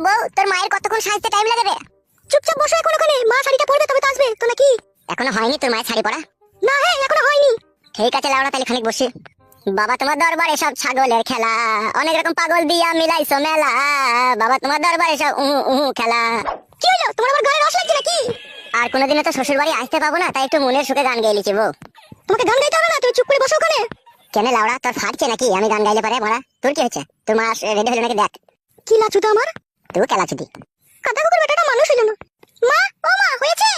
বউ, তোর মায়ের কতক্ষণ সাজতে টাইম লাগে রে? চুপচাপ বসো এখন ওখানে, মা শাড়িটা পরবে তবে তো আসবে, তো নাকি? এখনো হয়নি তোর মায়ের শাড়ি পরা? না, হ্যাঁ এখনো হয়নি। ঠিক আছে লাউড়া, তাহলে খানিক বসি। বাবা তোমার দরবারে সব ছাগলের খেলা, অনেক রকম পাগল দিয়া মিলাইছো মেলা। বাবা তোমার দরবারে সব খেলা। কি হলো, তোমার আবার গায়ে রস লাগছে নাকি? আর কোনোদিনও তো শ্বশুর বাড়ি আসতে পাবো না, তাই একটু মনের সুখে গান গেয়ে লিখি বউ। তোমাকে গান গাইতে হবে না, তুমি চুপ করে বসো ওখানে। কেন লাউড়া, তোর ফাটছে নাকি আমি গান গাইলে পারে? বড়া তোর কি হচ্ছে? তোর মা রেডি হলো নাকি দেখ। কি লাচু তো আমার? তুই খেলাচুদি কাদা কুকুর বেটাটা মানুষ হইল না। মা, ও মা, হয়েছে?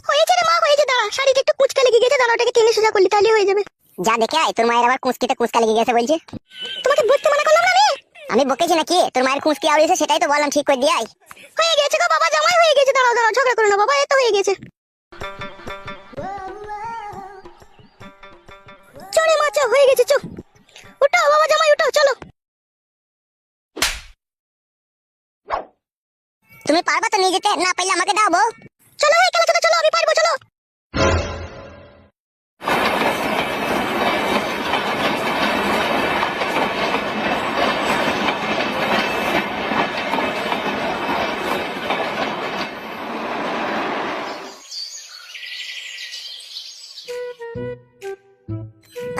হয়েছে রে মা, হয়েছে। দাঁড়া, শাড়িতে একটু কুচকা লেগে গেছে, দাঁড়া ওটাকে টেনে সোজা করলি তাহলে হয়ে যাবে। যা দেখে আয়, তোর মায়ের আবার কুচকিতে কুচকা লেগে গেছে বলছি। তোমাকে বলতে মানা করলাম না রে। আমি বকেছি নাকি? তোর মায়ের কুচকি আউড়িয়েছে, সেটাই তো বললাম ঠিক করে দিয়ে আয়। হয়ে গেছে গো বাবা, জামাই হয়ে গেছে। দাঁড়াও দাঁড়াও, ঝগড়া করো না বাবা, এত হয়ে গেছে। চলে মাচা হয়ে গেছে, চো উঠো বাবা, জামাই উঠো, চলো। তুমি পারবা তো নিয়ে যেতে? না পাইলে আমাকে দাও বউ। চলো এই খেলা, চলো চলো, আমি পারবো, চলো।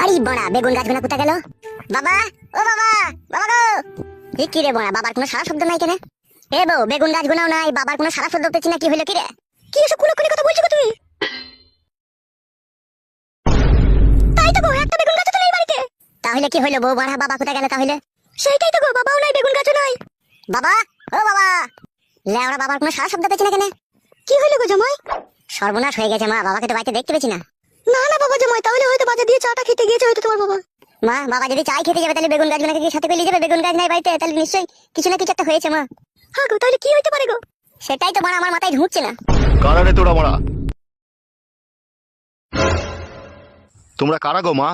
আরে বড়া, বেগুন গাছগুলো কোথায় গেল? বাবা, ও বাবা, বাবা গো। কি রে বড়া, বাবার কোনো সারা শব্দ নাই কেন? এ বউ, বেগুন গাছগুলোও নাই, বাবার কোনো সারা শব্দ পেছি না, কি হলো কি রে? কি এসব কুলোকুলি কথা বলছো তুমি? তাই তো গো, একটা বেগুন গাছ তো নেই বাড়িতে। তাহলে কি হলো বউ, বড়া বাবা কোথায় গেল তাহলে? সেইটাই তো গো, বাবাও নাই, বেগুন গাছও নাই। বাবা, ও বাবা। লেওড়া, বাবার কোনো সারা শব্দ পেছি না কেন? কি হলো গো জামাই? সর্বনাশ হয়ে গেছে মা, বাবাকে তো বাড়িতে দেখতে পেছি না। না না বাবা জামাই, তাহলে হয়তো বাজার দিয়ে চাটা খেতে গিয়েছে হয়তো তোমার বাবা। মা, বাবা যদি চাই খেতে যাবে তাহলে বেগুন গাছগুলোকে কি সাথে করে নিয়ে যাবে? বেগুন গাছ নাই বাড়িতে, তাহলে নিশ্চয়ই কিছু না কিছু একটা হয়েছে মা। হ্যাঁ গো, তাহলে কি হইতে পারে গো? সেটাই তো বড় আমার মাথায় ঢুকছে না। কারা রে তোরা বড়া? তোমরা কারা গো মা?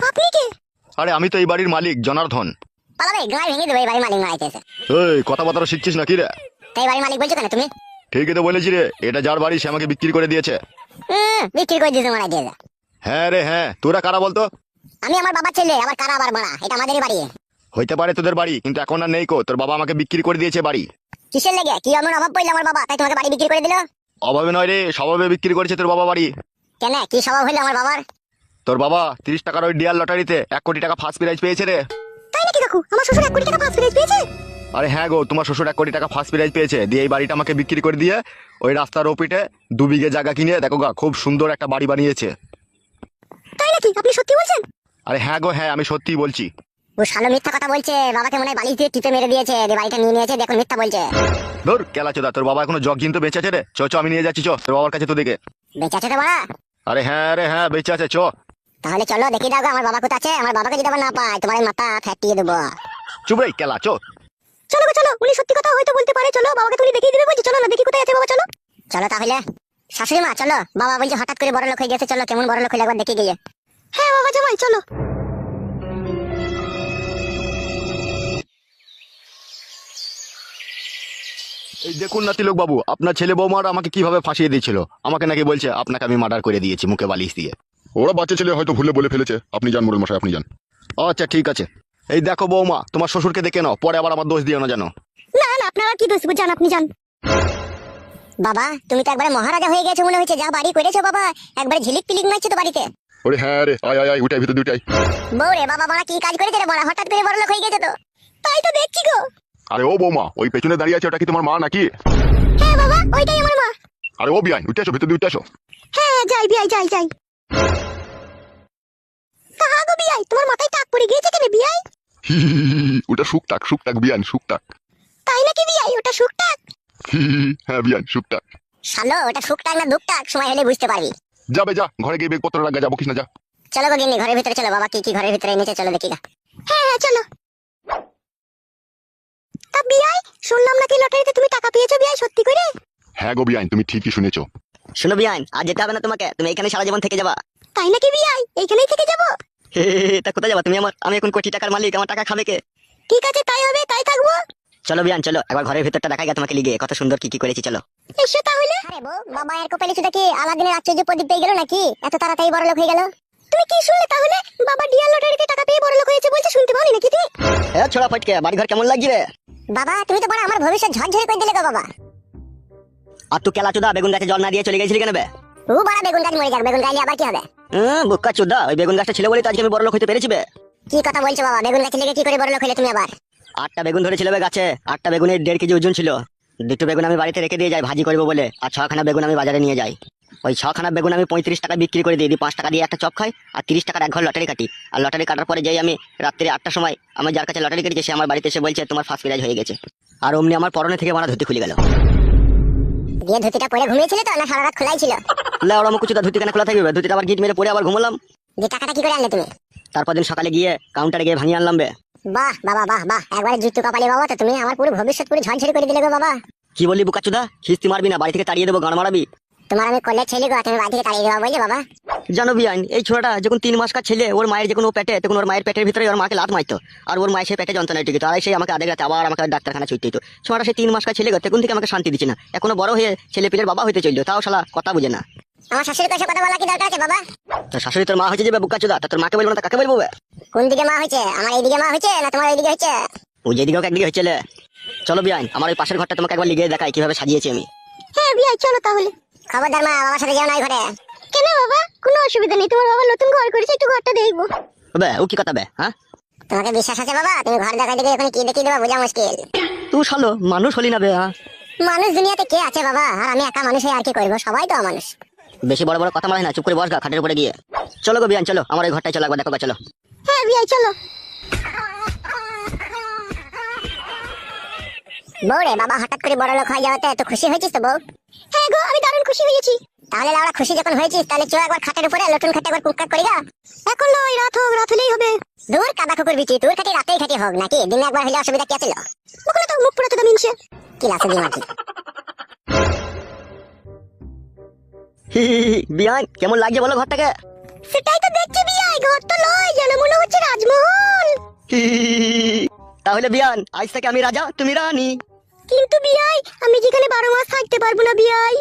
আপনি কে? আরে আমি তো এই বাড়ির মালিক, জনার্ধন। পালাবে, গায়ে ভেঙে দেবে, এই বাড়ির মালিক মারাইতেছে। এই কথাবার্তা শিখছিস নাকি রে? তাই বাড়ির মালিক বলছো কেন তুমি? ঠিকই তো বলেছি রে, এটা যার বাড়ি সে আমাকে বিক্রি করে দিয়েছে। বিক্রি করে দিয়েছে, মারাই দিয়েছে। হ্যাঁ রে হ্যাঁ, তোরা কারা বলতো? আমি আমার বাবার ছেলে, আবার কারা আবার বড়া, এটা আমাদেরই বাড়ি। হইতে পারে তোদের বাড়ি, কিন্তু এখন আর নেই কো, তোর বাবা আমাকে বিক্রি করে দিয়েছে বাড়ি। কিসের লেগে? কি এমন অভাব পড়লো আমার বাবা তাই তোমাকে বাড়ি বিক্রি করে দিল? অভাবে নয় রে, স্বভাবে বিক্রি করেছে তোর বাবা বাড়ি। কেন, কি স্বভাব হইলো আমার বাবার? তোর বাবা 30 টাকার ওই ডিয়ার লটারিতে 1 কোটি টাকা ফার্স্ট প্রাইজ পেয়েছে রে। তাই নাকি কাকু? আমার শ্বশুর 1 কোটি টাকা ফার্স্ট প্রাইজ পেয়েছে? আরে হ্যাঁ গো, তোমার শ্বশুর 1 কোটি টাকা ফার্স্ট প্রাইজ পেয়েছে, দিয়ে এই বাড়িটা আমাকে বিক্রি করে দিয়ে ওই রাস্তার ওপিটে 2 বিঘে জায়গা কিনে দেখো গা, খুব সুন্দর একটা বাড়ি বানিয়েছে। তাই নাকি? আপনি সত্যি বলছেন? আরে হ্যাঁ গো হ্যাঁ, আমি সত্যিই বলছি। ও শালো মিথ্যা কথা বলছে, বাবাকে মনে হয় বালিশ দিয়ে টিপে মেরে দিয়েছে, দিয়ে বাড়িটা নিয়ে নিয়েছে, দেখুন মিথ্যা বলছে। ধর কেলা চোদা, তোর বাবা এখনো জগজিন তো বেঁচে আছে রে। চ চ, আমি নিয়ে যাচ্ছি, চ তোর বাবার কাছে তো দেখে। বেঁচে আছে তো বড়া? আরে হ্যাঁ রে হ্যাঁ, বেঁচে আছে, চ। তাহলে চলো দেখি দাও গো আমার বাবা কোথায় আছে, আমার বাবাকে যদি আবার না পাই তোমার এই মাথা ফাটিয়ে দেবো। চুপ রে কেলা, চ। চলো গো চলো, উনি সত্যি কথা হয়তো বলতে পারে, চলো বাবাকে তুমি দেখিয়ে দিবে বলছি, চলো না দেখি কোথায় আছে বাবা, চলো। চলো তাহলে শাশুড়ি মা, চলো, বাবা বলছে হঠাৎ করে বড় লোক হয়ে গেছে, চলো কেমন বড় লোক হয়ে একবার দেখে গিয়ে। হ্যাঁ বাবা জামাই, চলো। এই দেখুন না তিলক বাবু, আপনার ছেলে বৌমার আমাকে কিভাবে ফাঁসিয়ে দিয়েছিল। আমাকে নাকি বলছে আপনাকে আমি মার্ডার করে দিয়েছি মুখে বালিশ দিয়ে। ওরা বাচ্চা ছেলে হয়তো ভুলে বলে ফেলেছে, আপনি যান মোড়ল মশাই, আপনি যান। আচ্ছা ঠিক আছে। এই দেখো বৌমা, তোমার শ্বশুরকে দেখে নাও, পরে আবার আমার দোষ দিও না জানো। না না, আপনারা কি দোষ বুঝান, আপনি যান। বাবা তুমি তো একবারে মহারাজা হয়ে গেছো মনে হচ্ছে, যা বাড়ি করেছো বাবা, একবারে ঝিলিক পিলিক মারছে তো বাড়িতে। ওরে হ্যাঁ রে, আয় আয় আয়, উঠাই ভিতর দুটাই। বউ রে বাবা, বড়া কি কাজ করেছে রে বড়া, হঠাৎ করে বড় লোক হয়ে গেছে তো। তাই তো দেখছি গো। আরে ও বৌমা, ওই পেছনে দাঁড়িয়ে আছে, ওটা কি তোমার মা নাকি? হ্যাঁ বাবা, ওইটাই আমার মা। আরে ও বিয়াই, উঠে আসো, ভিতর দিয়ে উঠে আসো। হ্যাঁ যাই বিয়াই, যাই যাই। কাহা গো বিয়াই, তোমার মাথায় টাক পড়ে গিয়েছে কেন বিয়াই? হি হি হি হি, ওটা শুকটাক শুকটাক বিয়ান, শুকটাক। তাই নাকি বিয়াই, ওটা শুকটাক? হি হি হি, হ্যাঁ বিয়ান, শুকটাক। শালো, ওটা শুকটাক না দুকটাক, সময় হলে বুঝতে পারবি। যাবে যা, ঘরে গিয়ে বেগপত্র রাখা, যাবো কিস না, যা। চলো গো গিন্নি, ঘরের ভিতরে চলো, বাবা কি কি ঘরের ভিতরে এনেছে চলো দেখি গা। হ্যাঁ হ্যাঁ চলো। তা বিয়াই, শুনলাম নাকি লটারিতে তুমি টাকা পেয়েছো বিয়াই, সত্যি করে? হ্যাঁ গো বিয়ান, তুমি ঠিকই শুনেছো। শুনো বিয়ান, আর যেতে হবে না তোমাকে, তুমি এখানে সারা জীবন থেকে যাবা। তাই নাকি বিয়াই, এইখানেই থেকে যাবো? হে হে হে, তা কোথায় যাবা তুমি? আমি এখন কোটি টাকার মালিক, আমার টাকা খাবে কে? ঠিক আছে তাই হবে, তাই থাকবো। চলো বিয়ান চলো, একবার ঘরের ভিতরটা দেখাই গা তোমাকে লিগে, কত সুন্দর কি কি করেছি, চলো। এসো তাহলে। আরে বউ, বাবা এর কপালে শুধু কি আলাদিনের আশ্চর্য প্রদীপ পেয়ে গেল নাকি, এত তাড়াতাড়ি বড় লোক হয়ে গেল? তুমি কি শুনলে তাহলে? বাবা ডিয়ার লটারিতে টাকা পেয়ে বড় লোক হয়েছে বলছে, শুনতে পাওনি নাকি তুমি? এ ছোড়া ফটকে, বাড়ি ঘর কেমন লাগছে রে? বাবা তুমি তো বড় আমার ভবিষ্যৎ ঝরঝরে করে দিলে গো বাবা। আর তুই কেলা চোদা বেগুন গাছে জল না দিয়ে চলে গেছিলি কেন বে? ও বড় বেগুন গাছ মরে যাবে, বেগুন গাইলে আবার কি হবে? বুক্কা চোদা, ওই বেগুন গাছটা ছিল বলে তো আজকে আমি বড় লোক হতে পেরেছি বে। কি কথা বলছো বাবা? বেগুন গাছে লেগে কি করে বড় লোক হলে তুমি আবার? 8টা বেগুন ধরেছিল বে গাছে, 8টা বেগুনের 1.5 কেজি ওজন ছিল। 2টো বেগুন আমি বাড়িতে রেখে দিয়ে যাই ভাজি করবো বলে, আর 6খানা বেগুন আমি বাজারে নিয়ে যাই। ওই 6খানা বেগুন আমি 35 টাকা বিক্রি করে দিই, 5 টাকা দিয়ে একটা চপ খাই, আর 30 টাকার এক ঘর লটারি কাটি। আর লটারি কাটার পরে যাই আমি রাত্রি 8টার সময়, আমি যার কাছে লটারি কেটেছি সে আমার বাড়িতে এসে বলছে তোমার ফার্স্ট প্রাইজ হয়ে গেছে। আর অমনি আমার পরনে থেকে মারা ধুতি খুলে গেল। দিয়ে ধুতিটা পরে ঘুমিয়েছিলে তো না সারা রাত খোলাই ছিল? লেওড়া মুকুচুদা, ধুতি কেন খোলা থাকবে? ধুতিটা আবার গিট মেরে পরে আবার ঘুমলাম। যে টাকাটা কি করে আনলে তুমি? তারপর দিন সকালে গিয়ে কাউন্টারে গিয়ে ভাঙিয়ে আনলাম বে। বাহ বাবা বাহ বাহ, একবারে জুতু কপালি বাবা, তো তুমি আমার পুরো ভবিষ্যৎ পুরো ঝরঝরে করে দিলে গো বাবা। কি বললি বুকাচুদা? খিস্তি মারবি না, বাড়ি থেকে তাড়িয়ে দেবো, গান মারাবি। তোমার আমি করলে ছেলে গো, তুমি বাড়ি থেকে তাড়িয়ে দেওয়া বললে বাবা? জানো বিয়ান, এই ছোটটা যখন 3 মাস কার ছেলে, ওর মায়ের যখন ও পেটে, তখন ওর মায়ের পেটের ভিতরে ওর মাকে লাত মারতো, আর ওর মায়ের সেই পেটে যন্ত্রণা টিকিত, আর সেই আমাকে আধে রাতে আবার আমাকে ডাক্তারখানা ছুটতে হতো। ছোটটা সেই 3 মাস কার ছেলে, তখন থেকে আমাকে শান্তি দিচ্ছে না। এখনো বড় হয়ে ছেলে পিলের বাবা হইতে চললো, তাও শালা কথা বুঝে না। আমার শাশুড়ির কাছে কথা বলা কি দরকার আছে বাবা? তোর শাশুড়ি তোর মা হয়েছে যাবে বুকাচুদা, তা তোর মাকে বলবো না তা কাকে বলবো বে? কোন দিকে মা হয়েছে? আমার এইদিকে মা হয়েছে না তোমার এইদিকে হয়েছে? ও যেদিকে হোক একদিকে হয়েছে। চলো বিয়ান, আমার ওই পাশের ঘরটা তোমাকে একবার লিখে দেখাই কিভাবে সাজিয়েছি আমি। হ্যাঁ বিয়াই চলো তাহলে। খবরদার মা, বাবার সাথে যাও না এই ঘরে। কেন বাবা? কোনো অসুবিধা নেই, তোমার বাবা নতুন ঘর করেছে, একটু ঘরটা দেখবো। বে ও কি কথা বে? হ্যাঁ, তোমাকে বিশ্বাস আছে বাবা? তুমি ঘর দেখাই দেখে ওখানে কি দেখিয়ে দেবা বোঝা মুশকিল। তুই শালো মানুষ হলি না বে? হ্যাঁ, মানুষ দুনিয়াতে কে আছে বাবা? আর আমি একা মানুষ হয়ে আর কি করবো? সবাই তো মানুষ। বেশি বড় বড় কথা মারাই না, চুপ করে বস গা খাটের উপরে গিয়ে। চলো গো বিয়ান, চলো আমার ওই ঘরটায় চলো, একবার দেখো গা, চলো। হ্যাঁ বিয়াই চলো। বউ রে বাবা, হঠাৎ করে বড় লোক হয়ে যাওয়াতে এত খুশি হয়েছিস তো বউ? হ্যাঁ গো, আমি দারুণ খুশি হয়েছি। তাহলে লাউড়া খুশি যখন হয়েছিস, তাহলে চো একবার খাটের উপরে লটুন খাটে একবার কুককাক করি গা। এখন নয়, রাত হোক, রাত হলেই হবে। দূর কাদা কুকুর বিচি, তোর খাটি রাতেই খাটি হোক নাকি? দিনে একবার হলে অসুবিধা কি আছিল? ওখানে তো মুখ পুরাতে দাম ইনছে কি লাসে দিমাটি। বিয়ান কেমন লাগছে বলো ঘরটাকে? সেটাই তো দেখছি বিয়াই, ঘর তো নয়, যেন মনে হচ্ছে রাজমহল। তাহলে বিয়ান আজ থেকে আমি রাজা, তুমি রানী। কিন্তু বিয়াই, আমি যেখানে 12 মাস থাকতে পারবো না বিয়াই।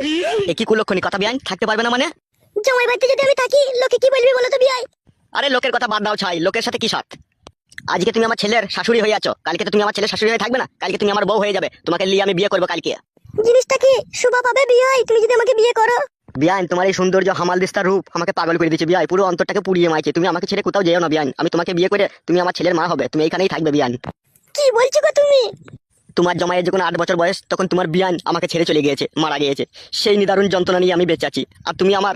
এ কি কুলক্ষণী কথা বিয়ান, থাকতে পারবে না মানে? জামাই বাড়িতে যদি আমি থাকি, লোকে কি বলবে বলো তো বিয়াই? আরে লোকের কথা বাদ দাও ছাই, লোকের সাথে কি সাথ? আজকে তুমি আমার ছেলের শাশুড়ি হয়ে আছো, কালকে তো তুমি আমার ছেলের শাশুড়ি হয়ে থাকবে না, কালকে তুমি আমার বউ হয়ে যাবে, তোমাকে নিয়ে আমি বিয়ে করবো কালকে। জিনিসটা কি শোভা পাবে বিয়াই তুমি যদি আমাকে বিয়ে করো? বিয়ান তোমার এই সৌন্দর্য হামাল দিস্তার রূপ আমাকে পাগল করে দিচ্ছে বিয়াই, পুরো অন্তরটাকে পুড়িয়ে মাইছে। তুমি আমাকে ছেড়ে কোথাও যেও না বিয়ান, আমি তোমাকে বিয়ে করে তুমি আমার ছেলের মা হবে, তুমি এইখানেই থাকবে বিয়ান। কি বলছো গো তুমি? তোমার জমায়ের যখন 8 বছর বয়স, তখন তোমার বিয়ান আমাকে ছেড়ে চলে গিয়েছে, মারা গিয়েছে। সেই নিদারুণ যন্ত্রণা নিয়ে আমি বেঁচে আছি, আর তুমি আমার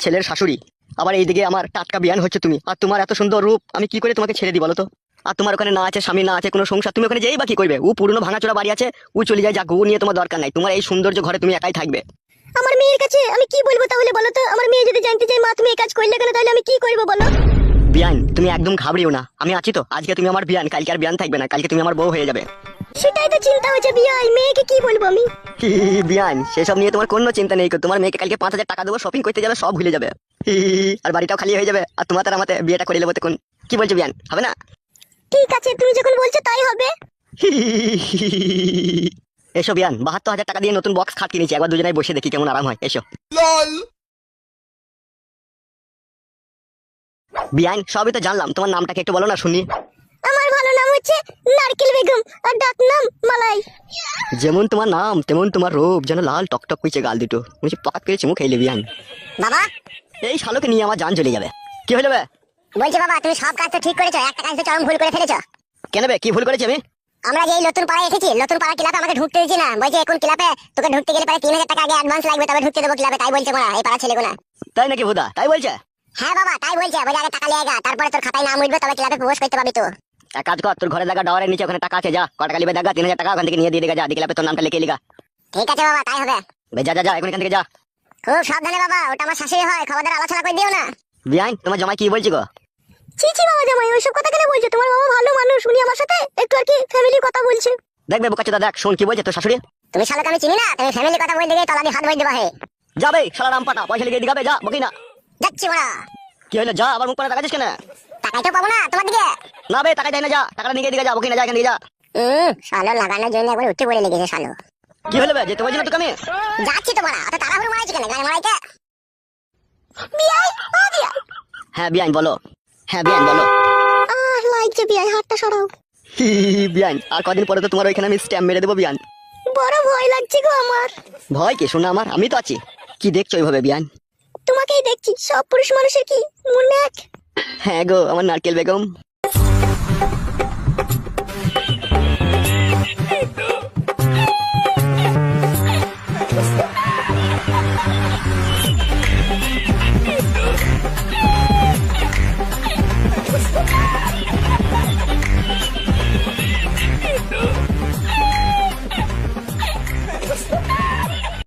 ছেলের শাশুড়ি। আবার এইদিকে আমার টাটকা বিয়ান হচ্ছে তুমি, আর তোমার এত সুন্দর রূপ আমি কি করে তোমাকে ছেড়ে দিই বলো তো? আর তোমার ওখানে না আছে স্বামী, না আছে কোনো সংসার, তুমি ওখানে যেই বা কি করবে? ও পুরনো ভাঙাচোরা বাড়ি আছে, ও চলে যায়, যাক, ও নিয়ে তোমার দরকার নাই। তোমার এই সৌন্দর্য ঘরে তুমি একাই থাকবে। আমার মেয়ের কাছে আমি কি বলবো তাহলে বলো তো? আমার মেয়ে যদি জানতে চায় মা তুমি এই কাজ করলে কেন, তাহলে আমি কি করবো বলো? বিয়ান তুমি একদম ঘাবড়িও না, আমি আছি তো। আজকে তুমি আমার বিয়ান, কালকে আর বিয়ান থাকবে না, কালকে তুমি আমার বউ হয়ে যাবে। সেটাই তো চিন্তা হচ্ছে বিয়াই, মেয়েকে কি বলবো আমি? বিয়ান সেসব নিয়ে তোমার কোনো চিন্তা নেই, তোমার মেয়েকে কালকে 5,000 টাকা দেবো, শপিং করতে যাবে, সব ভুলে যাবে। আর বাড়িটাও খালি হয়ে যাবে, আর তোমার তার আমাতে বিয়েটা করে নেবো তখন। কি বলছো বিয়ান, হবে না? ঠিক আছে, তুমি যখন বলছো তাই হবে। এসো বিয়ান, 72,000 টাকা দিয়ে নতুন বক্স খাট কিনেছি, একবার দুজনে বসে দেখি কেমন আরাম হয়, এসো। বিয়ান সবই তো জানলাম, তোমার নামটাকে একটু বলো না শুনি। আমার ভালো নাম হচ্ছে নারকেল বেগম, আর ডাক নাম মালাই। যেমন তোমার নাম তেমন তোমার রূপ, যেন লাল টকটক করছে গাল দুটো, বুঝছি পাকাত করে চুমু খেলে বিয়ান। বাবা এই শালোকে নিয়ে আমার জান চলে যাবে। কি হয়ে যাবে? বলছি বাবা, তুমি সব কাজ তো ঠিক করেছো, একটা কাজ তো চরম ভুল করে ফেলেছো। কেন বে, কি ভুল করেছি আমি? আমরা যে এই নতুন পাড়ায় এসেছি, নতুন পাড়া ক্লাবে আমাকে ঢুকতে দিচ্ছি না। বলছে এখন ক্লাবে তোকে ঢুকতে গেলে পরে 3,000 টাকা আগে অ্যাডভান্স লাগবে, তবে ঢুকতে দেবো ক্লাবে, তাই বলছে মোরা এই পাড়া ছেলেগুলো। তাই নাকি ভুদা, তাই বলছে? হ্যাঁ বাবা তাই বলছে, বলে আগে টাকা লিয়ে তারপরে তোর খাতায় নাম উঠবে, তবে ক্লাবে প্রবেশ করতে পারবি তো। এক কাজ কর, তোর ঘরে দেখা ডাওয়ারের নিচে ওখানে টাকা আছে, যা কটা কালিবে দেখা 3,000 টাকা ওখান থেকে নিয়ে দিয়ে দিগা, যা দিকে তোর নামটা লিখে লিগা। ঠিক আছে বাবা, তাই হবে। যা যা যা, এখন এখান থেকে যা। খুব সাবধানে বাবা, ওটা আমার শাশুড়ি হয়, খবরদার আলোচনা করে দিও না। বিয়ান তোমার জামাই কি বলছি গো? ছি ছি বাবা জামাই, ওইসব কথা কেন বলছো? তোমার বাবা ভালো মানুষ, উনি আমার সাথে একটু আর কি ফ্যামিলির কথা বলছে। দেখবে বোকাচোদা, দেখ শোন কি বলছে তোর শাশুড়ি। তুমি শালাকে আমি চিনি না, তুমি ফ্যামিলির কথা বলতে গিয়ে তলা দিয়ে হাত বই দেবা। হে যাবে শালা রামপাটা, পয়সা লিখে দিগাবে, যা বকি না। যাচ্ছি বড়া। কি হলো, যা, আবার মুখ করে তাকাচ্ছিস কেন? টাকাই তো পাবো না তোমার দিকে। না বে, টাকা দেয় না, যা টাকাটা নিয়ে দিগা, যা বকি না, যা এখান থেকে যা। শালো লাগানোর জন্য একবার উঠে পড়ে লেগেছে শালো। কি হলো বে, যেতে বলছি না তোকে আমি? যাচ্ছি তো বড়া, অত তাড়াহুড়ো মারাইছি কেন? গান মারাইতে বিয়াই ও বিয়াই। হ্যাঁ বিয়ান বলো, হ্যাঁ বিয়ান বলো। লাগছে বিয়াই, হাতটা সরাও। বিয়ান, আর কদিন পরে তো তোমার ওইখানে আমি স্ট্যাম্প মেরে দেবো বিয়ান। বড় ভয় লাগছে গো আমার। ভয় কে শোনা আমার, আমি তো আছি। কি দেখছো ওইভাবে বিয়ান? তোমাকেই দেখছি, সব পুরুষ মানুষের কি মনে এক। হ্যাঁ গো আমার নারকেল বেগম।